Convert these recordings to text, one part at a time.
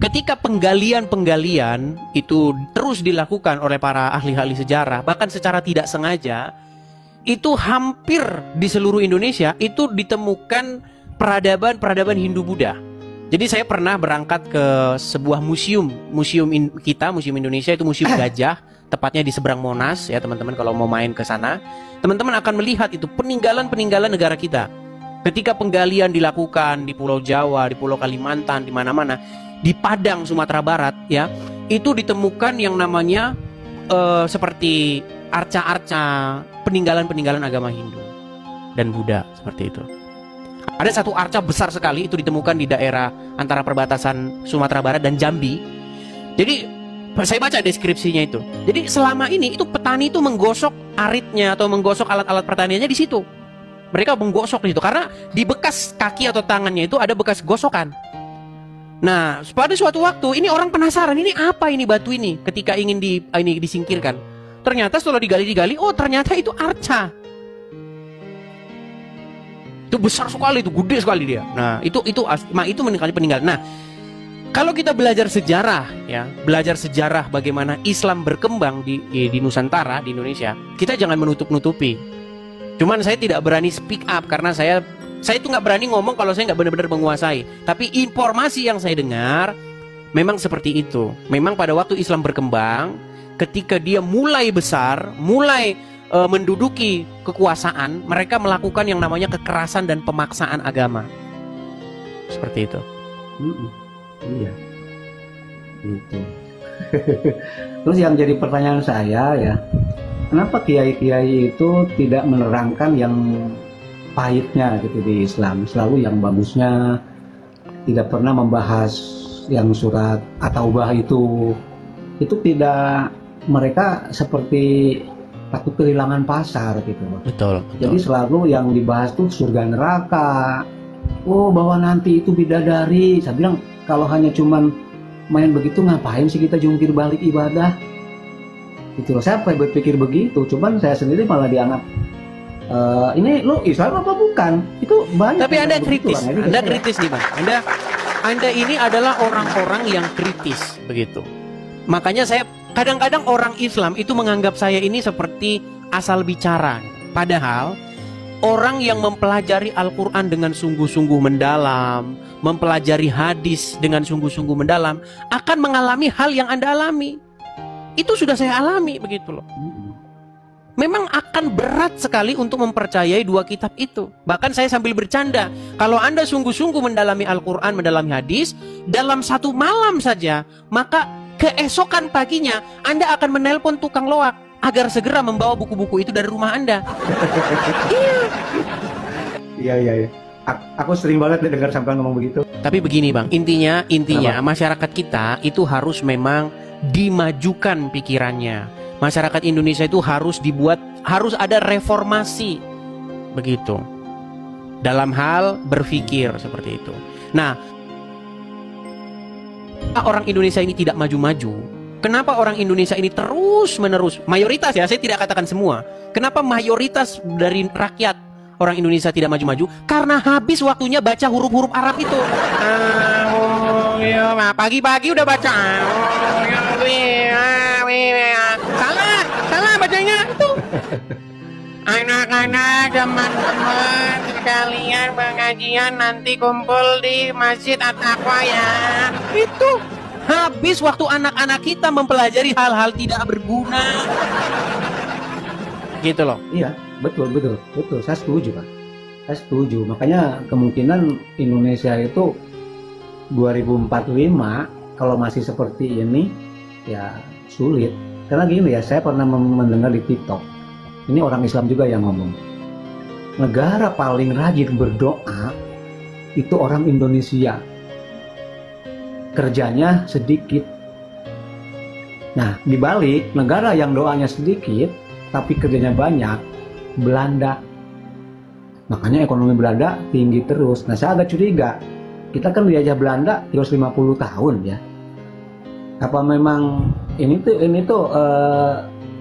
ketika penggalian-penggalian itu terus dilakukan oleh para ahli-ahli sejarah, bahkan secara tidak sengaja, itu hampir di seluruh Indonesia itu ditemukan peradaban-peradaban Hindu-Buddha. Jadi saya pernah berangkat ke sebuah museum Museum Indonesia, itu Museum Gajah, tepatnya di seberang Monas ya teman-teman. Kalau mau main ke sana, teman-teman akan melihat itu peninggalan-peninggalan negara kita. Ketika penggalian dilakukan di Pulau Jawa, di Pulau Kalimantan, di mana-mana, di Padang Sumatera Barat ya, itu ditemukan yang namanya seperti arca-arca peninggalan-peninggalan agama Hindu dan Buddha seperti itu. Ada satu arca besar sekali itu ditemukan di daerah antara perbatasan Sumatera Barat dan Jambi. Jadi saya baca deskripsinya itu. Jadi selama ini itu petani itu menggosok aritnya atau menggosok alat-alat pertaniannya di situ. Mereka menggosok di situ karena di bekas kaki atau tangannya itu ada bekas gosokan. Nah, pada suatu waktu ini orang penasaran, ini apa ini batu ini ketika ingin disingkirkan. Ternyata setelah digali-gali, oh ternyata itu arca. Itu besar sekali, itu gede sekali dia. Nah, itu peninggalan. Nah, kalau kita belajar sejarah ya, belajar sejarah bagaimana Islam berkembang di Nusantara, di Indonesia, kita jangan menutup-nutupi. Cuman saya tidak berani speak up karena saya itu nggak berani ngomong kalau saya nggak benar-benar menguasai. Tapi informasi yang saya dengar memang seperti itu. Memang pada waktu Islam berkembang, ketika dia mulai besar, mulai menduduki kekuasaan, mereka melakukan yang namanya kekerasan dan pemaksaan agama. Seperti itu. Iya. Itu. Terus yang jadi pertanyaan saya ya, kenapa kiai-kiai itu tidak menerangkan yang pahitnya gitu di Islam, selalu yang bagusnya, tidak pernah membahas yang surat At-Taubah itu tidak, mereka seperti takut kehilangan pasar gitu loh. Betul. Jadi selalu yang dibahas tuh surga neraka. Oh, bahwa nanti itu bidadari. Saya bilang kalau hanya cuman main begitu ngapain sih kita jungkir balik ibadah? Gitu loh. Saya berpikir begitu. Cuman saya sendiri malah dianggap ini lu Islam apa bukan? Itu banyak. Tapi Anda kritis. Anda kritis nih, Bang. Anda ini adalah orang-orang yang kritis begitu. Makanya saya kadang-kadang orang Islam itu menganggap saya ini seperti asal bicara. Padahal orang yang mempelajari Al-Quran dengan sungguh-sungguh mendalam, mempelajari hadis dengan sungguh-sungguh mendalam, akan mengalami hal yang Anda alami. Itu sudah saya alami begitu loh. Memang akan berat sekali untuk mempercayai dua kitab itu. Bahkan saya sambil bercanda, kalau Anda sungguh-sungguh mendalami Al-Quran, mendalami hadis, dalam satu malam saja, maka keesokan paginya Anda akan menelpon tukang loak agar segera membawa buku-buku itu dari rumah Anda. Iya. Aku sering banget dengar sampai ngomong begitu. Tapi begini Bang, intinya masyarakat kita itu harus memang dimajukan pikirannya. Masyarakat Indonesia itu harus ada reformasi begitu dalam hal berpikir seperti itu. Nah, orang Indonesia ini tidak maju-maju. Kenapa orang Indonesia ini terus-menerus, mayoritas ya, saya tidak katakan semua. Kenapa mayoritas dari rakyat orang Indonesia tidak maju-maju? Karena habis waktunya baca huruf-huruf Arab itu. Pagi-pagi udah baca. Salah bacanya itu. Anak-anak, teman-teman sekalian pengajian nanti kumpul di Masjid At-Taqwa ya. Itu habis waktu anak-anak kita mempelajari hal-hal tidak berguna. Gitu loh. Iya, betul. Saya setuju, Pak. Saya setuju. Makanya kemungkinan Indonesia itu 2045 kalau masih seperti ini ya sulit. Karena gini ya, saya pernah mendengar di TikTok. Ini orang Islam juga yang ngomong. Negara paling rajin berdoa itu orang Indonesia. Kerjanya sedikit. Nah, dibalik negara yang doanya sedikit tapi kerjanya banyak, Belanda. Makanya ekonomi Belanda tinggi terus. Nah, saya agak curiga. Kita kan dijajah Belanda 350 tahun ya. Apa memang ini tuh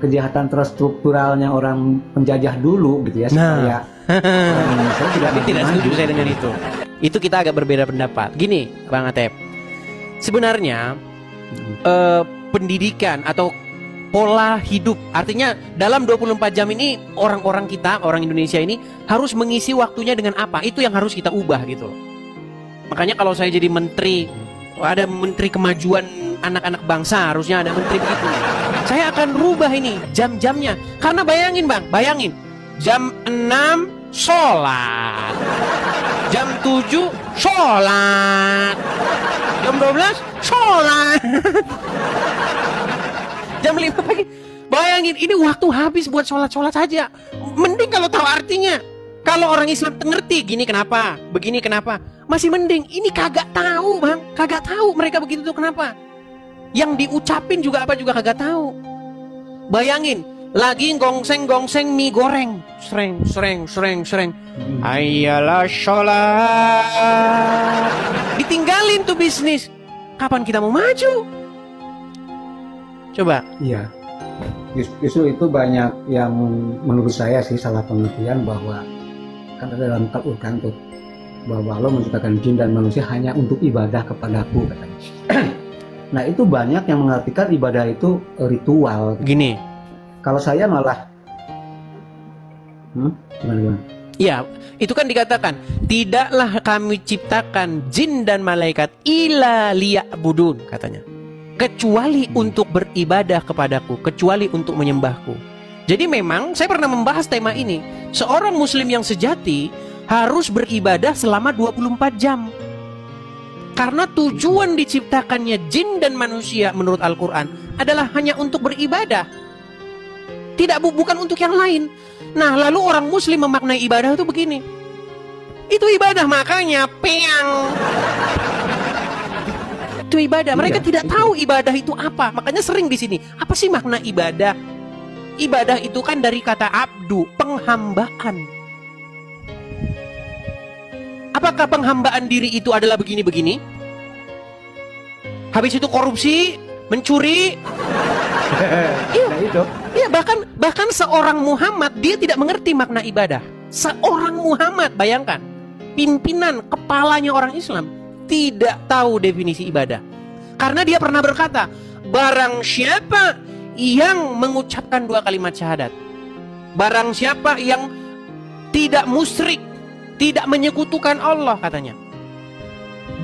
kejahatan terstrukturalnya orang penjajah dulu gitu ya, supaya saya tidak setuju saya dengan itu. Itu kita agak berbeda pendapat. Gini, Bang Atep. sebenarnya pendidikan atau pola hidup, artinya dalam 24 jam ini orang-orang kita, orang Indonesia ini harus mengisi waktunya dengan apa? Itu yang harus kita ubah gitu loh. Makanya kalau saya jadi menteri, ada menteri kemajuan anak-anak bangsa, harusnya ada menteri begitu. Saya akan rubah ini jam-jamnya. Karena bayangin Bang, bayangin. Jam 6 sholat, jam 7 sholat, jam 12 sholat, jam 5 pagi. Bayangin, ini waktu habis buat sholat-sholat saja. Mending kalau tahu artinya. Kalau orang Islam ngerti, gini kenapa, begini kenapa, masih mending. Ini kagak tahu Bang, kagak tahu mereka begitu tuh kenapa. Yang diucapin juga apa juga kagak tahu. Bayangin, lagi gongseng-gongseng mie goreng, sreng. Ayalah sholat. Ditinggalin tuh bisnis. Kapan kita mau maju? Coba. Iya. Justru itu banyak yang menurut saya sih salah pengertian, bahwa kan ada dalam Al-Quran tuh bahwa Allah menciptakan jin dan manusia hanya untuk ibadah kepadaku, katanya. Nah itu banyak yang mengartikan ibadah itu ritual. Gini. Kalau saya malah gimana? Ya, itu kan dikatakan, tidaklah kami ciptakan jin dan malaikat illa liya'budun, katanya, kecuali untuk beribadah kepadaku, kecuali untuk menyembahku. Jadi memang saya pernah membahas tema ini. Seorang muslim yang sejati harus beribadah selama 24 jam. Karena tujuan diciptakannya jin dan manusia menurut Al-Quran adalah hanya untuk beribadah, bukan untuk yang lain. Nah, lalu orang muslim memaknai ibadah itu begini. Itu ibadah, makanya peang. Itu ibadah. Mereka tidak tahu ibadah itu apa. Makanya sering di sini, apa sih makna ibadah? Ibadah itu kan dari kata abdu, penghambaan. Apakah penghambaan diri itu adalah begini-begini? Habis itu korupsi, mencuri. Iya, Nah, itu. Iya, bahkan seorang Muhammad dia tidak mengerti makna ibadah. Seorang Muhammad, bayangkan, pimpinan kepalanya orang Islam tidak tahu definisi ibadah. Karena dia pernah berkata, barang siapa yang mengucapkan 2 kalimat syahadat, barang siapa yang tidak musyrik, tidak menyekutukan Allah, katanya,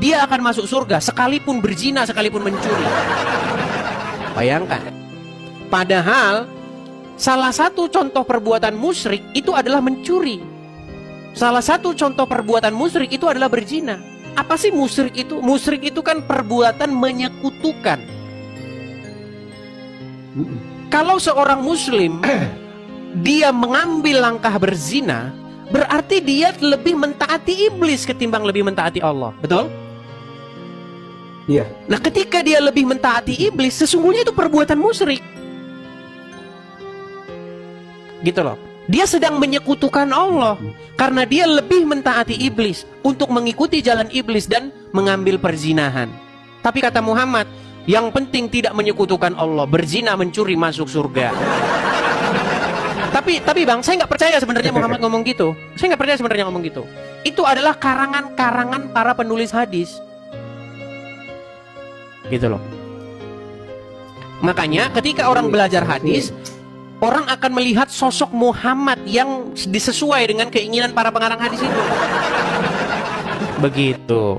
dia akan masuk surga sekalipun berzina, sekalipun mencuri. Bayangkan. Padahal salah satu contoh perbuatan musyrik itu adalah mencuri. Salah satu contoh perbuatan musyrik itu adalah berzina. Apa sih musyrik itu? Musyrik itu kan perbuatan menyekutukan. Kalau seorang muslim dia mengambil langkah berzina, berarti dia lebih mentaati iblis ketimbang lebih mentaati Allah. Betul? Iya. Nah, ketika dia lebih mentaati iblis, sesungguhnya itu perbuatan musyrik. Gitu loh. Dia sedang menyekutukan Allah karena dia lebih mentaati iblis untuk mengikuti jalan iblis dan mengambil perzinahan. Tapi kata Muhammad, yang penting tidak menyekutukan Allah, berzina, mencuri, masuk surga. Tapi Bang, saya nggak percaya sebenarnya Muhammad ngomong gitu. Saya nggak percaya sebenarnya ngomong gitu. Itu adalah karangan-karangan para penulis hadis. Gitu loh. Makanya ketika orang belajar hadis, orang akan melihat sosok Muhammad yang disesuai dengan keinginan para pengarang hadis itu. Begitu.